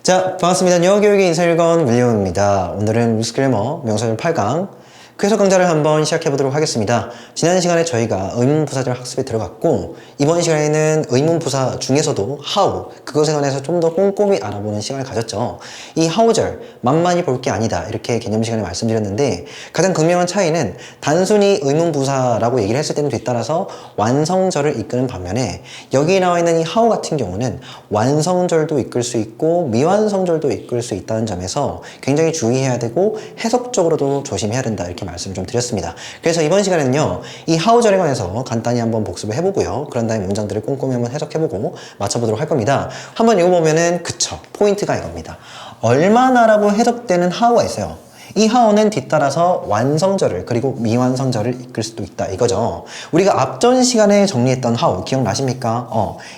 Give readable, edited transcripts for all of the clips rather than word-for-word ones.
자, 반갑습니다. 영어교육의 인사일건 윌리엄입니다. 오늘은 루스그래머 명사절 8강 그 해석 강좌를 한번 시작해보도록 하겠습니다. 지난 시간에 저희가 의문부사절 학습에 들어갔고 이번 시간에는 의문부사 중에서도 how, 그것에 관해서 좀 더 꼼꼼히 알아보는 시간을 가졌죠. 이 how절, 만만히 볼 게 아니다 이렇게 개념 시간에 말씀드렸는데 가장 극명한 차이는 단순히 의문부사라고 얘기를 했을 때는 뒤따라서 완성절을 이끄는 반면에 여기에 나와 있는 이 how 같은 경우는 완성절도 이끌 수 있고 미완성절도 이끌 수 있다는 점에서 굉장히 주의해야 되고 해석적으로도 조심해야 된다 이렇게 말씀을 좀 드렸습니다. 그래서 이번 시간에는요, 이 how절에 관해서 간단히 한번 복습을 해보고요. 그런 다음에 문장들을 꼼꼼히 한번 해석해보고 맞춰보도록 할 겁니다. 한번 읽어보면은 그쵸, 포인트가 이겁니다. 얼마나라고 해석되는 how가 있어요. 이 how는 뒤따라서 완성절을 그리고 미완성절을 이끌 수도 있다 이거죠. 우리가 앞전 시간에 정리했던 how 기억나십니까?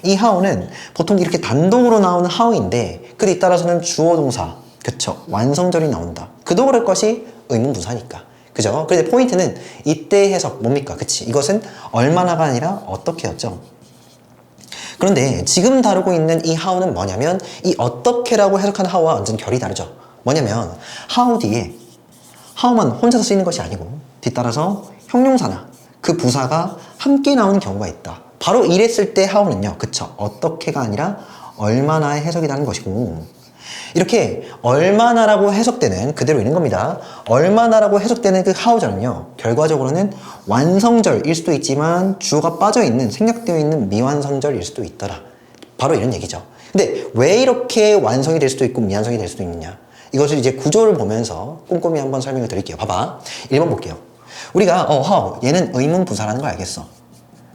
이 how는 보통 이렇게 단독으로 나오는 how인데 그 뒤따라서는 주어 동사, 그쵸, 완성절이 나온다. 그도 그럴 것이 의문부사니까. 그죠? 그런데 포인트는 이때 해석 뭡니까? 그치? 이것은 얼마나가 아니라 어떻게였죠? 그런데 지금 다루고 있는 이 how는 뭐냐면 이 어떻게라고 해석하는 how와 완전 결이 다르죠. 뭐냐면 how 뒤에 how만 혼자서 쓰이는 것이 아니고 뒤따라서 형용사나 그 부사가 함께 나오는 경우가 있다. 바로 이랬을 때 how는요. 그쵸? 어떻게가 아니라 얼마나의 해석이 다른 것이고 이렇게 얼마나라고 해석되는 그대로 있는 겁니다. 얼마나라고 해석되는 그 how절은요. 결과적으로는 완성절일 수도 있지만 주어가 빠져있는 생략되어 있는 미완성절일 수도 있더라. 바로 이런 얘기죠. 근데 왜 이렇게 완성이 될 수도 있고 미완성이 될 수도 있느냐. 이것을 이제 구조를 보면서 꼼꼼히 한번 설명을 드릴게요. 봐봐. 1번 볼게요. 우리가 how 얘는 의문부사라는 걸 알겠어.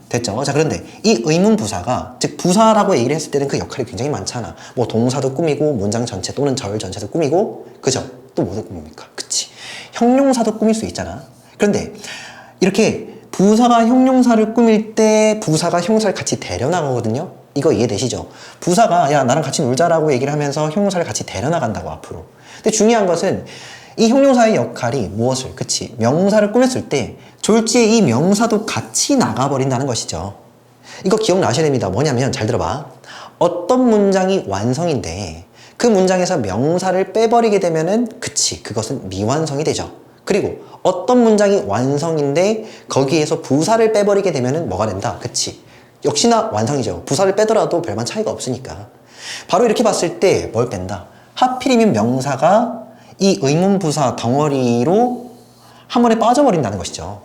됐죠? 자, 그런데 이 의문부사가 즉 부사라고 얘기를 했을 때는 그 역할이 굉장히 많잖아. 뭐 동사도 꾸미고 문장 전체 또는 절 전체도 꾸미고 그죠? 또 뭐도 꾸밉니까? 그치? 형용사도 꾸밀 수 있잖아. 그런데 이렇게 부사가 형용사를 꾸밀 때 부사가 형용사를 같이 데려나가거든요. 이거 이해되시죠? 부사가 야 나랑 같이 놀자라고 얘기를 하면서 형용사를 같이 데려나간다고 앞으로. 근데 중요한 것은 이 형용사의 역할이 무엇을, 그치? 명사를 꾸몄을 때 졸지에 이 명사도 같이 나가버린다는 것이죠. 이거 기억나셔야 됩니다. 뭐냐면 잘 들어봐. 어떤 문장이 완성인데 그 문장에서 명사를 빼버리게 되면은 그치, 그것은 미완성이 되죠. 그리고 어떤 문장이 완성인데 거기에서 부사를 빼버리게 되면은 뭐가 된다? 그치? 역시나 완성이죠. 부사를 빼더라도 별반 차이가 없으니까. 바로 이렇게 봤을 때 뭘 뺀다? 하필이면 명사가 이 의문부사 덩어리로 한 번에 빠져버린다는 것이죠.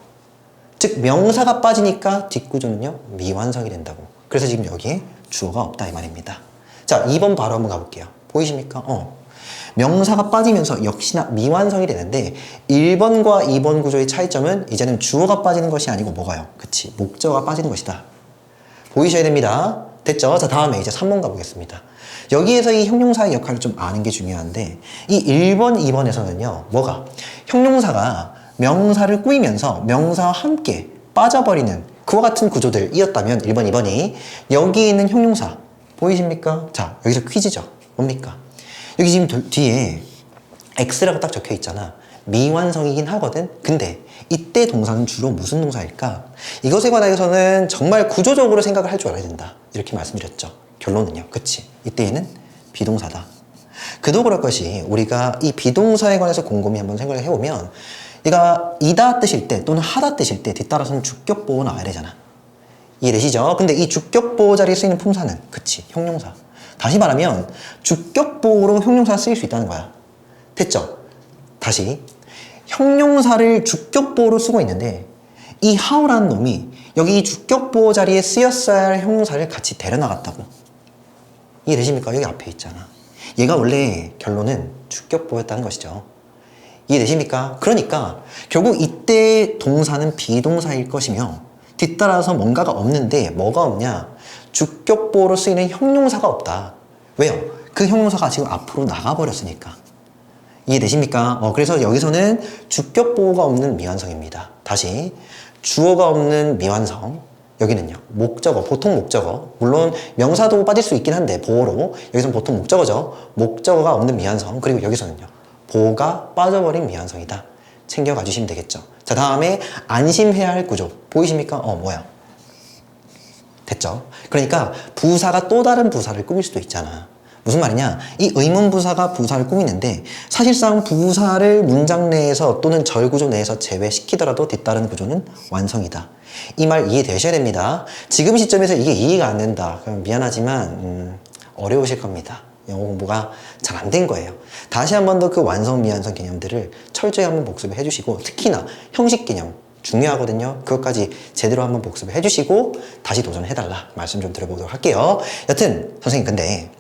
즉 명사가 빠지니까 뒷구조는요 미완성이 된다고. 그래서 지금 여기에 주어가 없다 이 말입니다. 자, 2번 바로 한번 가볼게요. 보이십니까? 명사가 빠지면서 역시나 미완성이 되는데 1번과 2번 구조의 차이점은 이제는 주어가 빠지는 것이 아니고 뭐가요? 그치, 목적어가 빠지는 것이다. 보이셔야 됩니다. 됐죠? 자, 다음에 이제 3번 가보겠습니다. 여기에서 이 형용사의 역할을 좀 아는 게 중요한데 이 1번, 2번에서는요 뭐가? 형용사가 명사를 꾸미면서 명사와 함께 빠져버리는 그와 같은 구조들이었다면 1번, 2번이 여기 있는 형용사 보이십니까? 자, 여기서 퀴즈죠. 뭡니까? 여기 지금 뒤에 X라고 딱 적혀 있잖아. 미완성이긴 하거든. 근데 이때 동사는 주로 무슨 동사일까? 이것에 관해서는 정말 구조적으로 생각을 할 줄 알아야 된다. 이렇게 말씀드렸죠. 결론은요. 그치? 이때에는 비동사다. 그도 그럴 것이 우리가 이 비동사에 관해서 곰곰이 한번 생각을 해보면 얘가 이다 뜻일 때 또는 하다 뜻일 때 뒤따라서는 주격보호 나와야 되잖아. 이해되시죠? 근데 이 주격보호 자리에 쓰이는 품사는 그치? 형용사. 다시 말하면 주격보호로 형용사가 쓰일 수 있다는 거야. 됐죠? 다시 형용사를 주격보호로 쓰고 있는데 이 how라는 놈이 여기 이 주격보호 자리에 쓰였어야 할 형용사를 같이 데려나갔다고. 이해되십니까? 여기 앞에 있잖아. 얘가 원래 결론은 주격보호였다는 것이죠. 이해되십니까? 그러니까 결국 이때 동사는 비동사일 것이며 뒤따라서 뭔가가 없는데 뭐가 없냐? 주격보호로 쓰이는 형용사가 없다. 왜요? 그 형용사가 지금 앞으로 나가버렸으니까. 이해되십니까? 그래서 여기서는 주격보호가 없는 미완성입니다. 다시 주어가 없는 미완성. 여기는요 목적어, 보통 목적어. 물론 명사도 빠질 수 있긴 한데 보호로 여기서는 보통 목적어죠. 목적어가 없는 미완성. 그리고 여기서는요 보호가 빠져버린 미완성이다. 챙겨가 주시면 되겠죠. 자, 다음에 안심해야 할 구조 보이십니까? 뭐야? 됐죠? 그러니까 부사가 또 다른 부사를 꾸밀 수도 있잖아. 무슨 말이냐? 이 의문부사가 부사를 꾸미는데 사실상 부사를 문장 내에서 또는 절구조 내에서 제외시키더라도 뒤따르는 구조는 완성이다. 이 말 이해되셔야 됩니다. 지금 시점에서 이게 이해가 안 된다. 그럼 미안하지만 어려우실 겁니다. 영어 공부가 잘 안 된 거예요. 다시 한 번 더 그 완성 미완성 개념들을 철저히 한번 복습을 해주시고 특히나 형식 개념 중요하거든요. 그것까지 제대로 한번 복습을 해주시고 다시 도전해달라 말씀 좀 드려보도록 할게요. 여튼 선생님 근데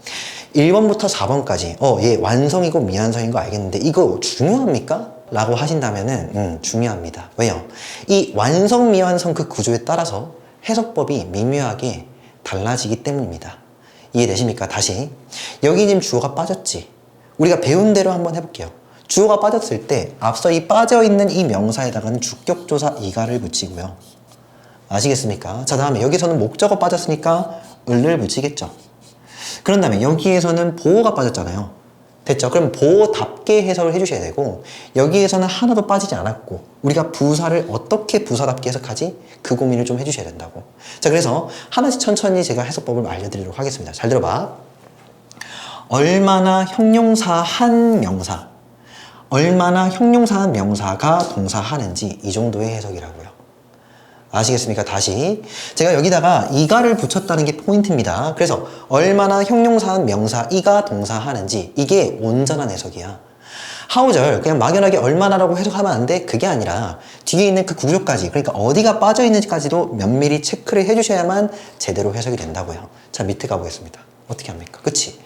1번부터 4번까지 얘 완성이고 미완성인 거 알겠는데 이거 중요합니까? 라고 하신다면은 중요합니다. 왜요? 이 완성 미완성 그 구조에 따라서 해석법이 미묘하게 달라지기 때문입니다. 이해되십니까? 다시 여기 지금 주어가 빠졌지. 우리가 배운 대로 한번 해볼게요. 주어가 빠졌을 때 앞서 이 빠져있는 이 명사에다가는 주격조사 이가를 붙이고요. 아시겠습니까? 자, 다음에 여기서는 목적어 빠졌으니까 을을 붙이겠죠. 그런 다음에 여기에서는 보어가 빠졌잖아요. 됐죠? 그럼 보어답게 해석을 해주셔야 되고 여기에서는 하나도 빠지지 않았고 우리가 부사를 어떻게 부사답게 해석하지? 그 고민을 좀 해주셔야 된다고. 자, 그래서 하나씩 천천히 제가 해석법을 알려드리도록 하겠습니다. 잘 들어봐. 얼마나 형용사한 명사, 얼마나 형용사한 명사가 동사하는지 이 정도의 해석이라고요. 아시겠습니까? 다시 제가 여기다가 이가를 붙였다는 게 포인트입니다. 그래서 얼마나 형용사한 명사 이가 동사하는지 이게 온전한 해석이야. 하우절 그냥 막연하게 얼마나라고 해석하면 안 돼? 그게 아니라 뒤에 있는 그 구조까지 그러니까 어디가 빠져 있는지까지도 면밀히 체크를 해주셔야만 제대로 해석이 된다고요. 자, 밑에 가보겠습니다. 어떻게 합니까? 그치?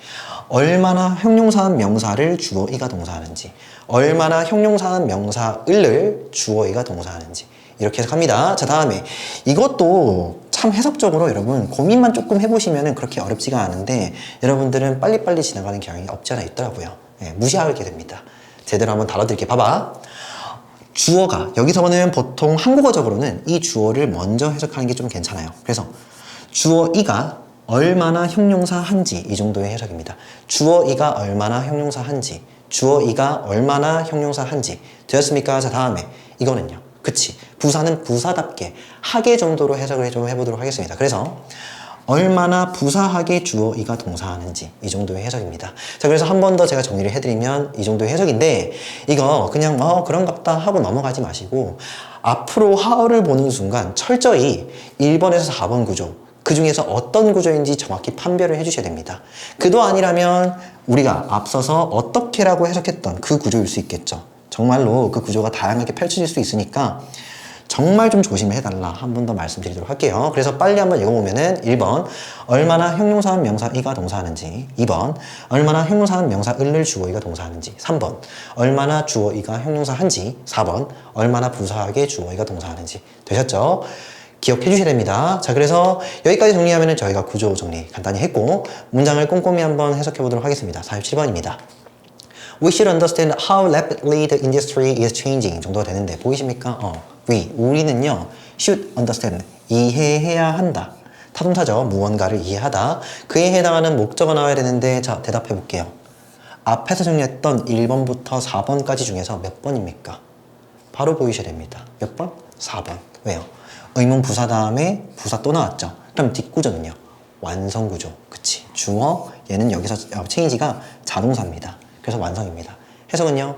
얼마나 형용사한 명사를 주어 이가 동사하는지 얼마나 형용사한 명사 을을 주어 이가 동사하는지 이렇게 해석합니다. 자, 다음에 이것도 참 해석적으로 여러분 고민만 조금 해보시면 그렇게 어렵지가 않은데 여러분들은 빨리빨리 지나가는 경향이 없지 않아 있더라고요. 무시하게 됩니다. 제대로 한번 다뤄드릴게요. 봐봐. 주어가 여기서는 보통 한국어적으로는 이 주어를 먼저 해석하는 게 좀 괜찮아요. 그래서 주어 이가 얼마나 형용사한지 이 정도의 해석입니다. 주어 이가 얼마나 형용사한지 주어 이가 얼마나 형용사한지 되었습니까? 자, 다음에 이거는요. 그치. 부사는 부사답게 하게 정도로 해석을 좀 해보도록 하겠습니다. 그래서 얼마나 부사하게 주어 이가 동사하는지 이 정도의 해석입니다. 자, 그래서 한 번 더 제가 정리를 해드리면 이 정도의 해석인데 이거 그냥 그런갑다 하고 넘어가지 마시고 앞으로 하어를 보는 순간 철저히 1번에서 4번 구조 그 중에서 어떤 구조인지 정확히 판별을 해주셔야 됩니다. 그도 아니라면 우리가 앞서서 어떻게라고 해석했던 그 구조일 수 있겠죠. 정말로 그 구조가 다양하게 펼쳐질 수 있으니까 정말 좀 조심해달라 한 번 더 말씀드리도록 할게요. 그래서 빨리 한번 읽어보면은 1번 얼마나 형용사한 명사 이가 동사하는지 2번 얼마나 형용사한 명사 을을 주어 이가 동사하는지 3번 얼마나 주어 이가 형용사한지 4번 얼마나 부사하게 주어 이가 동사하는지 되셨죠? 기억해 주셔야 됩니다. 자, 그래서 여기까지 정리하면은 저희가 구조 정리 간단히 했고 문장을 꼼꼼히 한번 해석해 보도록 하겠습니다. 47번입니다. We should understand how rapidly the industry is changing 정도가 되는데 보이십니까? 우리는요 should understand 이해해야 한다. 타동사죠. 무언가를 이해하다. 그에 해당하는 목적어 나와야 되는데 자, 대답해 볼게요. 앞에서 정리했던 1번부터 4번까지 중에서 몇 번입니까? 바로 보이셔야 됩니다. 몇 번? 4번. 왜요? 의문 부사 다음에 부사 또 나왔죠. 그럼 뒷구조는요? 완성구조. 그치? 주어 얘는 여기서 change가 자동사입니다. 그래서 완성입니다. 해석은요?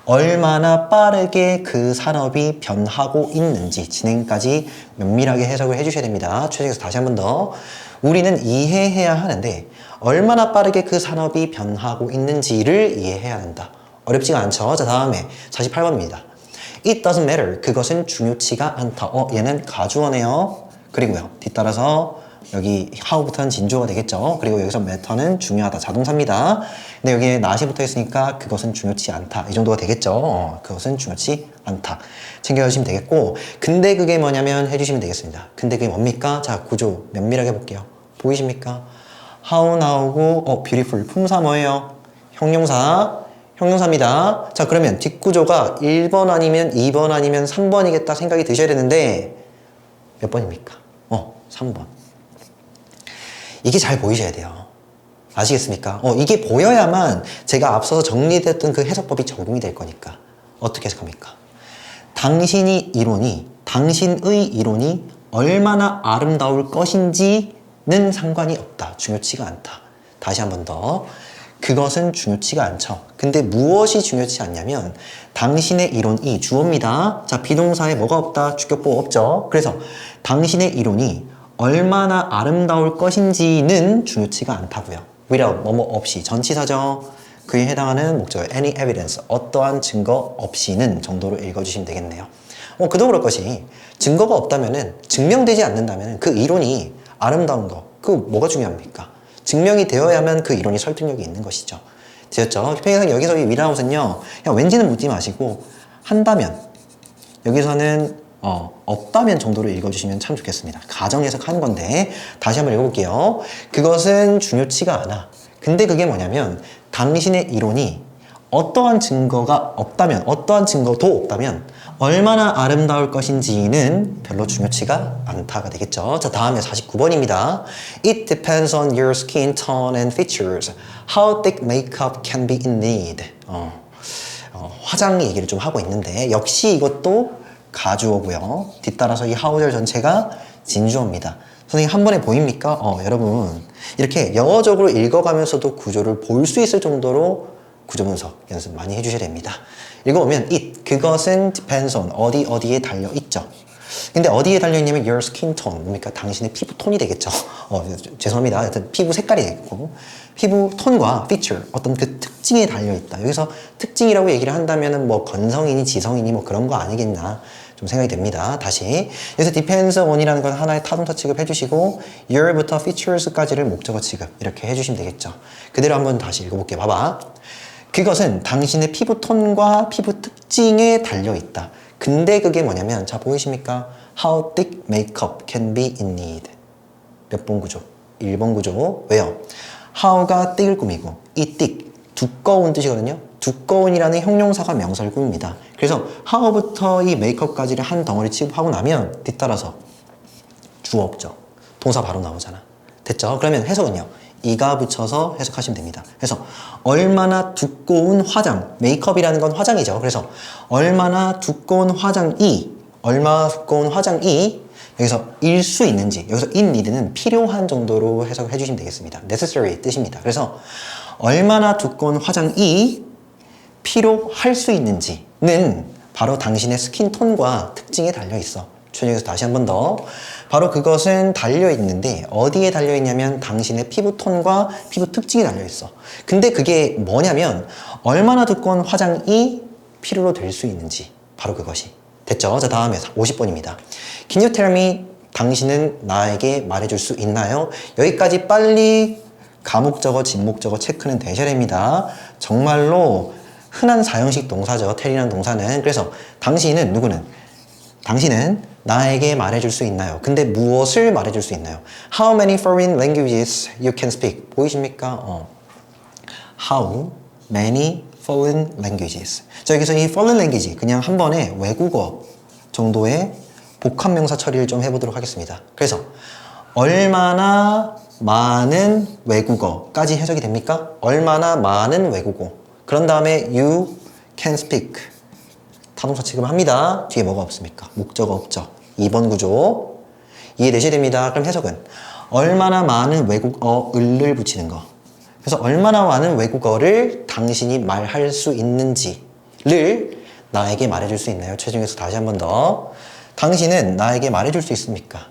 얼마나 빠르게 그 산업이 변하고 있는지 진행까지 면밀하게 해석을 해주셔야 됩니다. 최종에서 다시 한 번 더 우리는 이해해야 하는데 얼마나 빠르게 그 산업이 변하고 있는지를 이해해야 한다. 어렵지가 않죠? 자, 다음에 48번입니다. It doesn't matter. 그것은 중요치가 않다. 얘는 가주어네요. 그리고요. 뒤따라서 여기 how부터는 진주어가 되겠죠. 그리고 여기서 matter는 중요하다. 자동사입니다. 근데 여기에 not이 붙어 있으니까 그것은 중요치 않다. 이 정도가 되겠죠. 그것은 중요치 않다. 챙겨주시면 되겠고 근데 그게 뭐냐면 해주시면 되겠습니다. 근데 그게 뭡니까? 자, 구조 면밀하게 볼게요. 보이십니까? how 나오고 beautiful. 품사 뭐예요? 형용사입니다. 자, 그러면 뒷구조가 1번 아니면 2번 아니면 3번이겠다 생각이 드셔야 되는데 몇 번입니까? 3번. 이게 잘 보이셔야 돼요. 아시겠습니까? 이게 보여야만 제가 앞서서 정리됐던 그 해석법이 적용이 될 거니까. 어떻게 해석합니까? 당신의 이론이 얼마나 아름다울 것인지는 상관이 없다. 중요치가 않다. 다시 한 번 더. 그것은 중요치가 않죠. 근데 무엇이 중요치 않냐면 당신의 이론이 주어입니다. 자, 비동사에 뭐가 없다? 주격보호 없죠. 그래서 당신의 이론이 얼마나 아름다울 것인지는 중요치가 않다고요. without 뭐뭐 없이 전치사죠. 그에 해당하는 목적어 any evidence 어떠한 증거 없이는 정도로 읽어주시면 되겠네요. 그도 그럴 것이 증거가 없다면은 증명되지 않는다면 그 이론이 아름다운 거 그 뭐가 중요합니까? 증명이 되어야만 그 이론이 설득력이 있는 것이죠. 되셨죠? 평행상 여기서 이 without은요 그냥 왠지는 묻지 마시고 한다면 여기서는 없다면 정도로 읽어주시면 참 좋겠습니다. 가정 해석한 건데 다시 한번 읽어볼게요. 그것은 중요치가 않아. 근데 그게 뭐냐면 당신의 이론이 어떠한 증거가 없다면 어떠한 증거도 없다면 얼마나 아름다울 것인지는 별로 중요치가 않다가 되겠죠. 자, 다음에 49번입니다. It depends on your skin tone and features. How thick makeup can be in need. 화장 얘기를 좀 하고 있는데 역시 이것도 가주어고요. 뒤따라서 이 how절 전체가 진주어입니다. 선생님 한 번에 보입니까? 여러분 이렇게 영어적으로 읽어가면서도 구조를 볼 수 있을 정도로 구조 분석 연습 많이 해주셔야 됩니다. 읽어보면 it, 그것은 depends on, 어디에 달려있죠. 근데 어디에 달려있냐면 your skin tone, 뭡니까? 당신의 피부 톤이 되겠죠. 죄송합니다. 하여튼 피부 색깔이 되겠고 피부 톤과 feature, 어떤 그 특징에 달려있다. 여기서 특징이라고 얘기를 한다면은 뭐 건성이니 지성이니 뭐 그런 거 아니겠나 좀 생각이 됩니다. 다시 여기서 depends on이라는 건 하나의 타동사 취급 해주시고 your부터 features까지를 목적어 취급 이렇게 해주시면 되겠죠. 그대로 한번 다시 읽어볼게요. 봐봐. 그것은 당신의 피부 톤과 피부 특징에 달려있다. 근데 그게 뭐냐면 자 보이십니까? How thick makeup can be in need. 몇 번 구조? 1번 구조. 왜요? how가 thick을 꾸미고 이 thick, 두꺼운 뜻이거든요. 두꺼운이라는 형용사가 명사를 꾸밉니다. 그래서 how부터 이 makeup까지를 한 덩어리 취급하고 나면 뒤따라서 주어 없죠. 동사 바로 나오잖아. 됐죠? 그러면 해석은요. 이가 붙여서 해석하시면 됩니다. 그래서 얼마나 두꺼운 화장, 메이크업이라는 건 화장이죠. 그래서 얼마나 두꺼운 화장이 여기서 일 수 있는지, 여기서 in need는 필요한 정도로 해석을 해주시면 되겠습니다. necessary 뜻입니다. 그래서 얼마나 두꺼운 화장이 필요할 수 있는지는 바로 당신의 스킨톤과 특징에 달려있어. 여기서 다시 한 번 더. 바로 그것은 달려있는데 어디에 달려있냐면 당신의 피부톤과 피부 특징이 달려있어. 근데 그게 뭐냐면 얼마나 두꺼운 화장이 필요로 될 수 있는지 바로 그것이. 됐죠? 자, 다음에 50번입니다. Can you tell me? 당신은 나에게 말해줄 수 있나요? 여기까지 빨리 가목적어, 진목적어 체크는 되셔야 됩니다. 정말로 흔한 사형식 동사죠. tell이라는 동사는. 그래서 당신은 누구는? 당신은 나에게 말해줄 수 있나요? 근데 무엇을 말해줄 수 있나요? How many foreign languages you can speak? 보이십니까? How many foreign languages? 자, 여기서 이 foreign language 그냥 한 번에 외국어 정도의 복합명사 처리를 좀 해보도록 하겠습니다. 그래서 얼마나 많은 외국어까지 해석이 됩니까? 얼마나 많은 외국어. 그런 다음에 you can speak. 타동사 취급을 합니다. 뒤에 뭐가 없습니까? 목적어 없죠. 2번 구조 이해되셔야 됩니다. 그럼 해석은 얼마나 많은 외국어를 붙이는 거. 그래서 얼마나 많은 외국어를 당신이 말할 수 있는지를 나에게 말해줄 수 있나요? 최종에서 다시 한 번 더. 당신은 나에게 말해줄 수 있습니까?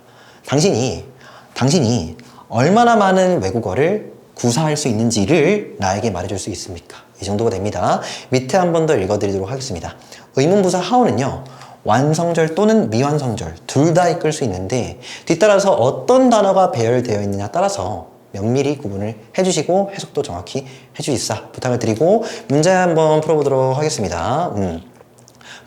당신이 얼마나 많은 외국어를 구사할 수 있는지를 나에게 말해줄 수 있습니까? 이 정도가 됩니다. 밑에 한 번 더 읽어드리도록 하겠습니다. 의문부사 how는요. 완성절 또는 미완성절 둘 다 이끌 수 있는데 뒤따라서 어떤 단어가 배열되어 있느냐 따라서 면밀히 구분을 해주시고 해석도 정확히 해주시사 부탁을 드리고 문제 한번 풀어보도록 하겠습니다.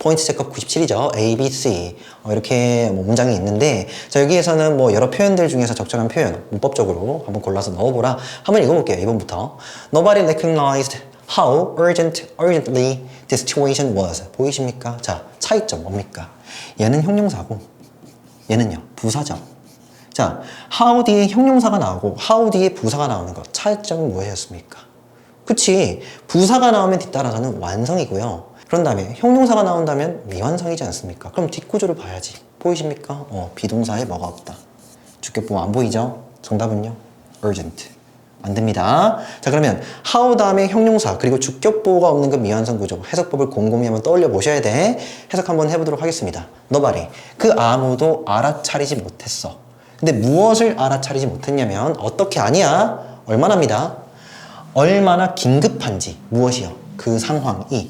포인트 체크업 97이죠. A, B, C 이렇게 문장이 있는데 자 여기에서는 뭐 여러 표현들 중에서 적절한 표현 문법적으로 한번 골라서 넣어보라. 한번 읽어볼게요. 2번부터 Nobody recognized how urgently this situation was. 보이십니까? 자, 차이점 뭡니까? 얘는 형용사고 얘는요 부사죠. 자, how 뒤에 형용사가 나오고 how 뒤에 부사가 나오는 것 차이점은 무엇이었습니까? 그치, 부사가 나오면 뒤따라서는 완성이고요. 그런 다음에 형용사가 나온다면 미완성이지 않습니까? 그럼 뒷구조를 봐야지. 보이십니까? 비동사에 뭐가 없다. 주격 보면 안 보이죠? 정답은요? urgent. 안 됩니다. 자, 그러면 how 다음에 형용사 그리고 주격보호가 없는 그 미완성 구조 해석법을 곰곰이 한번 떠올려 보셔야 돼. 해석 한번 해보도록 하겠습니다. Nobody. 그 아무도 알아차리지 못했어. 근데 무엇을 알아차리지 못했냐면 어떻게 아니야? 얼마나입니다. 얼마나 긴급한지 무엇이요? 그 상황이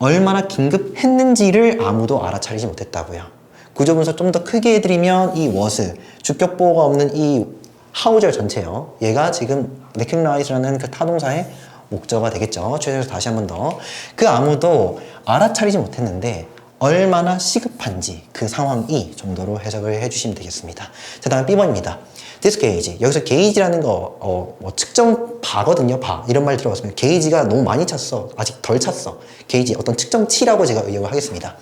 얼마나 긴급했는지를 아무도 알아차리지 못했다고요. 구조 분석 좀 더 크게 해드리면 이 was 주격보호가 없는 이 how절 전체요. 얘가 지금 recognize라는 그 타동사의 목적어가 되겠죠. 최대해서 다시 한 번 더. 그 아무도 알아차리지 못했는데 얼마나 시급한지 그 상황이 정도로 해석을 해주시면 되겠습니다. 자, 다음 B번입니다. This gauge. 여기서 gauge라는 거 측정 바거든요. 바. 이런 말 들어봤습니다. gauge가 너무 많이 찼어. 아직 덜 찼어. gauge 어떤 측정치라고 제가 의역을 하겠습니다.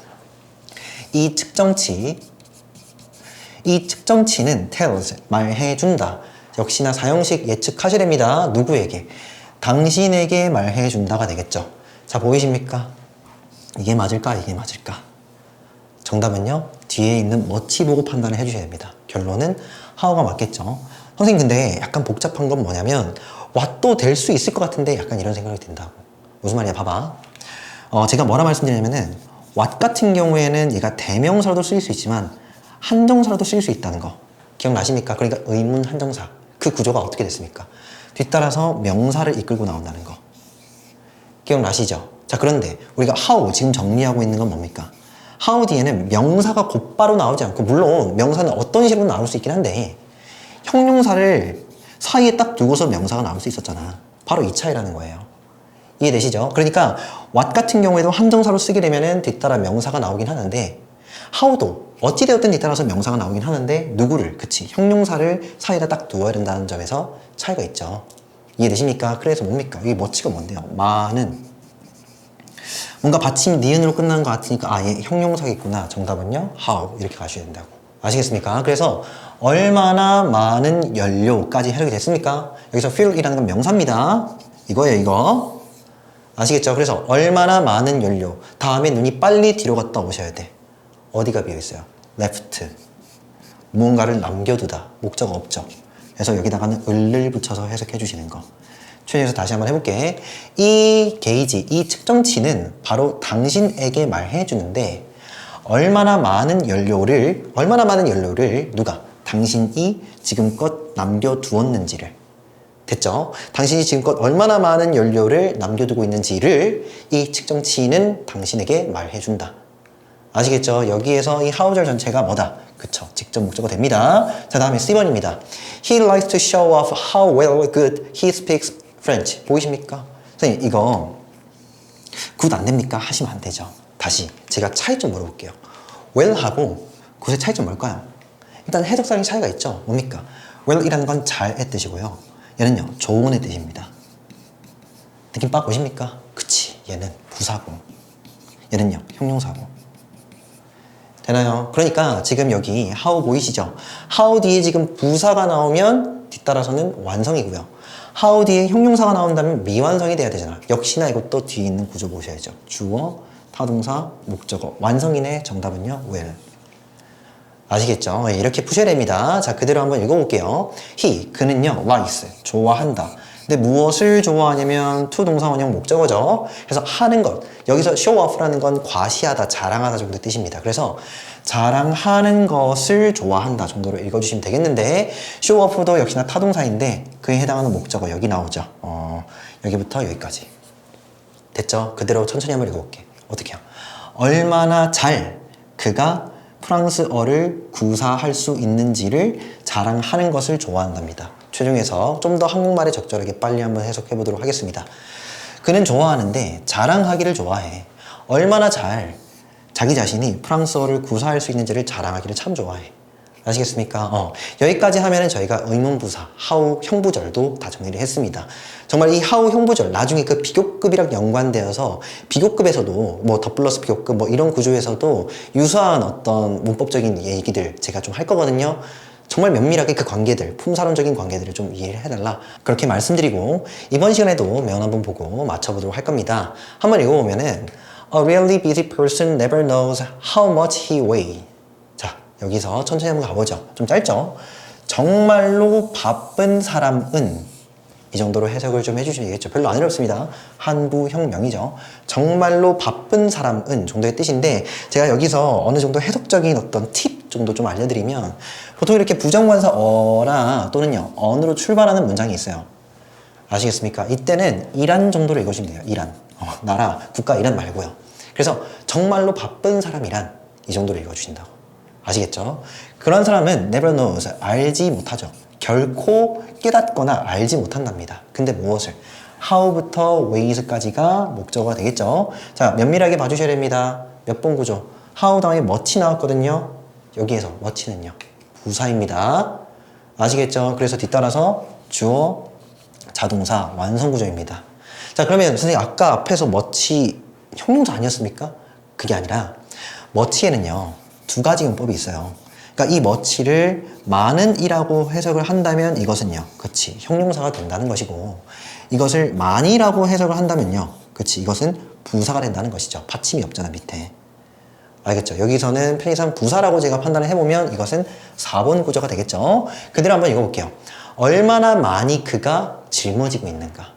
이 측정치는 tells, 말해준다. 역시나 사형식 예측하셔야 됩니다. 누구에게? 당신에게 말해준다가 되겠죠. 자, 보이십니까? 이게 맞을까? 이게 맞을까? 정답은요, 뒤에 있는 뭐치 보고 판단을 해주셔야 됩니다. 결론은 how가 맞겠죠. 선생님, 근데 약간 복잡한 건 뭐냐면 what도 될 수 있을 것 같은데 약간 이런 생각이 든다고. 무슨 말이야? 봐봐. 제가 뭐라 말씀드리냐면은 what 같은 경우에는 얘가 대명사로도 쓰일 수 있지만 한정사로도 쓰일 수 있다는 거 기억나십니까? 그러니까 의문 한정사 그 구조가 어떻게 됐습니까? 뒤따라서 명사를 이끌고 나온다는 거 기억나시죠? 자, 그런데 우리가 how 지금 정리하고 있는 건 뭡니까? how 뒤에는 명사가 곧바로 나오지 않고, 물론 명사는 어떤 식으로 나올 수 있긴 한데 형용사를 사이에 딱 두고서 명사가 나올 수 있었잖아. 바로 이 차이라는 거예요. 이해되시죠? 그러니까 what 같은 경우에도 한정사로 쓰게 되면은 뒤따라 명사가 나오긴 하는데 how도 어찌되었든 뒤따라서 명사가 나오긴 하는데 누구를, 그치, 형용사를 사이에다 딱 두어야 된다는 점에서 차이가 있죠. 이해되십니까? 그래서 뭡니까? 이게 뭐치가 뭔데요? 마는 뭔가 받침이 니은으로 끝나는 것 같으니까 얘 형용사겠구나. 정답은요 how 이렇게 가셔야 된다고. 아시겠습니까? 그래서 얼마나 많은 연료까지 해석이 됐습니까? 여기서 fill이라는 건 명사입니다. 이거예요, 이거. 아시겠죠? 그래서 얼마나 많은 연료 다음에 눈이 빨리 뒤로 갔다 오셔야 돼. 어디가 비어있어요? left. 무언가를 남겨두다. 목적어 없죠. 그래서 여기다가는 을을 붙여서 해석해 주시는 거. 최대해서 다시 한번 해볼게. 이 게이지, 이 측정치는 바로 당신에게 말해 주는데 얼마나 많은 연료를 누가? 당신이 지금껏 남겨두었는지를. 됐죠? 당신이 지금껏 얼마나 많은 연료를 남겨두고 있는지를 이 측정치는 당신에게 말해준다. 아시겠죠? 여기에서 이 how절 전체가 뭐다? 그쵸? 직접 목적어 됩니다. 자, 다음에 C번입니다. He likes to show off how well good he speaks French. 보이십니까? 선생님, 이거 good 안 됩니까? 하시면 안 되죠. 다시 제가 차이점 물어볼게요. well하고 good의 차이점 뭘까요? 일단 해석상의 차이가 있죠. 뭡니까? well이라는 건 잘의 뜻이고요. 얘는요, 좋은의 뜻입니다. 느낌 빡 오십니까? 그치, 얘는 부사고 얘는요, 형용사고. 되나요? 그러니까 지금 여기 how 보이시죠? how 뒤에 지금 부사가 나오면 뒤따라서는 완성이고요. how 뒤에 형용사가 나온다면 미완성이 돼야 되잖아. 역시나 이것도 뒤에 있는 구조 보셔야죠. 주어, 타동사, 목적어. 완성인의 정답은요, well. 아시겠죠? 이렇게 푸셔야 됩니다. 자, 그대로 한번 읽어볼게요. he, 그는요, likes, 좋아한다. 근데 무엇을 좋아하냐면 to 동사 원형 목적어죠. 그래서 하는 것. 여기서 show off라는 건 과시하다, 자랑하다 정도 뜻입니다. 그래서 자랑하는 것을 좋아한다 정도로 읽어주시면 되겠는데 show off도 역시나 타동사인데 그에 해당하는 목적어 여기 나오죠. 여기부터 여기까지. 됐죠? 그대로 천천히 한번 읽어볼게. 어떻게요? 얼마나 잘 그가 프랑스어를 구사할 수 있는지를 자랑하는 것을 좋아한답니다. 최종해서 좀 더 한국말에 적절하게 빨리 한번 해석해 보도록 하겠습니다. 그는 좋아하는데 자랑하기를 좋아해. 얼마나 잘 자기 자신이 프랑스어를 구사할 수 있는지를 자랑하기를 참 좋아해. 아시겠습니까? 여기까지 하면은 저희가 의문부사, how 형부절도 다 정리를 했습니다. 정말 이 how 형부절, 나중에 그 비교급이랑 연관되어서 비교급에서도 뭐 덧플러스 비교급 뭐 이런 구조에서도 유사한 어떤 문법적인 얘기들 제가 좀 할 거거든요. 정말 면밀하게 그 관계들, 품사론적인 관계들을 좀 이해를 해달라. 그렇게 말씀드리고 이번 시간에도 면 한번 보고 맞춰보도록 할 겁니다. 한번 읽어보면은 A really busy person never knows how much he weighs. 자, 여기서 천천히 한번 가보죠. 좀 짧죠? 정말로 바쁜 사람은 이 정도로 해석을 좀 해주시면 되겠죠. 별로 안 어렵습니다. 한부형명이죠. 정말로 바쁜 사람은 정도의 뜻인데 제가 여기서 어느 정도 해석적인 어떤 팁 정도 좀 알려드리면 보통 이렇게 부정관사 어나 또는요 언으로 출발하는 문장이 있어요. 아시겠습니까? 이때는 이란 정도로 읽으시면 돼요. 이란. 나라, 국가 이란 말고요. 그래서 정말로 바쁜 사람이란 이 정도로 읽어주신다고. 아시겠죠? 그런 사람은 never knows, 알지 못하죠. 결코 깨닫거나 알지 못한답니다. 근데 무엇을? how부터 way까지가 목적어가 되겠죠. 자, 면밀하게 봐주셔야 됩니다. 몇 번 구조? how 다음에 much 나왔거든요. 여기에서 much는요. 부사입니다. 아시겠죠? 그래서 뒤따라서 주어, 자동사, 완성구조입니다. 자, 그러면 선생님 아까 앞에서 much 형용사 아니었습니까? 그게 아니라 much에는요 두 가지 용법이 있어요. 그러니까 이 much를 많은 이라고 해석을 한다면 이것은요, 그치, 형용사가 된다는 것이고, 이것을 많이라고 해석을 한다면요, 그치, 이것은 부사가 된다는 것이죠. 받침이 없잖아 밑에. 알겠죠? 여기서는 편의상 부사라고 제가 판단을 해보면 이것은 4번 구조가 되겠죠. 그대로 한번 읽어볼게요. 얼마나 많이 그가 짊어지고 있는가.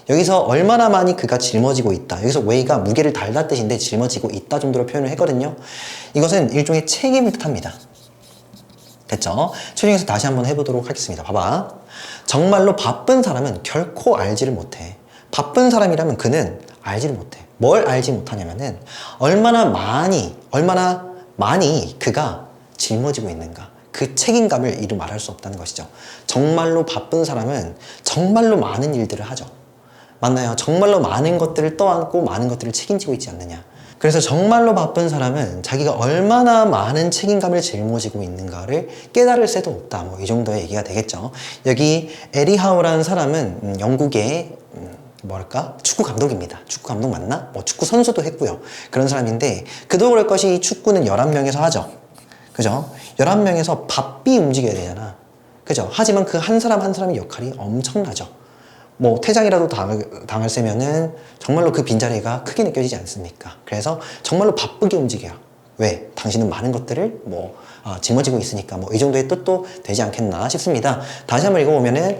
여기서 얼마나 많이 그가 짊어지고 있다. 여기서 way가 무게를 달다 뜻인데 짊어지고 있다 정도로 표현을 했거든요. 이것은 일종의 책임을 뜻합니다. 됐죠? 최종에서 다시 한번 해보도록 하겠습니다. 봐봐. 정말로 바쁜 사람은 결코 알지를 못해. 바쁜 사람이라면 그는 알지를 못해. 뭘 알지 못하냐면은 얼마나 많이 그가 짊어지고 있는가. 그 책임감을 이루 말할 수 없다는 것이죠. 정말로 바쁜 사람은 정말로 많은 일들을 하죠. 맞나요? 정말로 많은 것들을 떠안고 많은 것들을 책임지고 있지 않느냐. 그래서 정말로 바쁜 사람은 자기가 얼마나 많은 책임감을 짊어지고 있는가를 깨달을 새도 없다. 뭐 이 정도의 얘기가 되겠죠. 여기 에리 하우라는 사람은 영국의 뭐랄까? 축구 감독입니다. 축구 감독 맞나? 뭐 축구 선수도 했고요. 그런 사람인데 그도 그럴 것이 축구는 11명에서 하죠. 그죠? 11명에서 바삐 움직여야 되잖아. 그죠? 하지만 그 한 사람 한 사람의 역할이 엄청나죠. 뭐 퇴장이라도 당할 세면은 정말로 그 빈자리가 크게 느껴지지 않습니까? 그래서 정말로 바쁘게 움직여요. 왜? 당신은 많은 것들을 짊어지고 있으니까 뭐 이 정도의 뜻도 되지 않겠나 싶습니다. 다시 한번 읽어보면은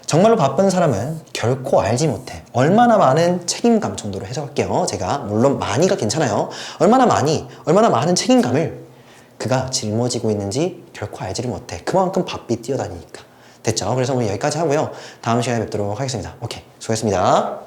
정말로 바쁜 사람은 결코 알지 못해. 얼마나 많은 책임감 정도로 해석할게요. 제가 물론 많이가 괜찮아요. 얼마나 많은 책임감을 그가 짊어지고 있는지 결코 알지를 못해. 그만큼 바삐 뛰어다니니까. 됐죠? 그래서 오늘 여기까지 하고요. 다음 시간에 뵙도록 하겠습니다. 오케이. 수고했습니다.